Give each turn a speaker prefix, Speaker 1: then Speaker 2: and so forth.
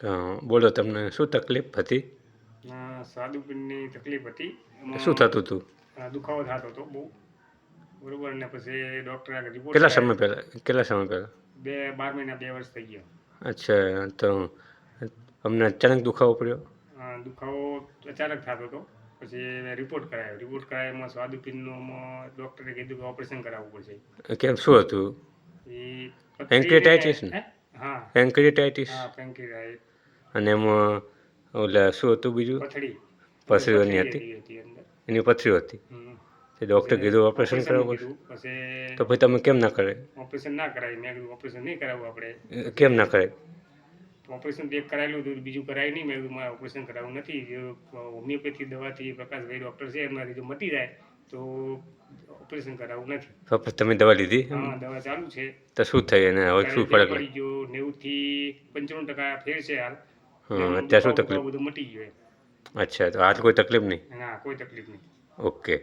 Speaker 1: બોલો તમને શું તકલીફ હતી?
Speaker 2: સ્વાદુપિંડની તકલીફ હતી.
Speaker 1: શું થતું હતું?
Speaker 2: દુખાવો થતો હતો બહુ, બરોબર. ને પછી ડૉક્ટરે રિપોર્ટ
Speaker 1: કેટલા સમય
Speaker 2: કરાવ્યો.
Speaker 1: પહેલાં કેટલા સમય પહેલાં?
Speaker 2: 12 મહિના 2 વર્ષ થઈ ગયા.
Speaker 1: અચ્છા, તો અમને અચાનક દુખાવો પડ્યો?
Speaker 2: દુખાવો અચાનક થતો હતો. પછી રિપોર્ટ કરાવ્યો. રિપોર્ટ કરાવ્યામાં સ્વાદુપિંડનું ડૉક્ટરે કીધું કે ઓપરેશન કરાવવું પડશે.
Speaker 1: કેમ, શું હતું?
Speaker 2: એ
Speaker 1: પેન્ક્રિયાટાઇટિસ ને?
Speaker 2: હા,
Speaker 1: પેન્ક્રિયાટાઇટિસ.
Speaker 2: હા, પેન્ક્રિયાટાઇટિસ.
Speaker 1: અને એમાં ઓલા શું હતું બીજું?
Speaker 2: પથરી.
Speaker 1: પથરીઓની
Speaker 2: હતી અંદર.
Speaker 1: એની પથરીઓ હતી. તે ડૉક્ટરે કીધું ઓપરેશન કરાવવું પડશે.
Speaker 2: પછી
Speaker 1: તો પછી તમે કેમ ના કરે?
Speaker 2: ઓપરેશન ના કરાય. મેં કીધું ઓપરેશન નહીં કરાવવું આપણે.
Speaker 1: કેમ ના કરે?
Speaker 2: ઓપરેશન એક કરાયેલું હતું, બીજું કરાય નહીં. મેં કીધું મારે ઓપરેશન કરાવવું નથી. જે હોમિયોપેથી દવાથી પ્રકાશભાઈ ડૉક્ટર છે એમના કીધું મટી જાય તો ઓપરેશન કરાવવું નથી.
Speaker 1: તો તમે દવા લીધી?
Speaker 2: હા, દવા ચાલુ છે.
Speaker 1: તો શું થઈ એને હવે શું ફરક
Speaker 2: પડી ગયો? 90% થી 95% ફેર છે હાલ.
Speaker 1: અત્યારે શું તકલીફ?
Speaker 2: બધું મટી ગયું.
Speaker 1: અચ્છા, તો હાલ કોઈ તકલીફ નહીં?
Speaker 2: ના, કોઈ તકલીફ નહીં.
Speaker 1: ઓકે.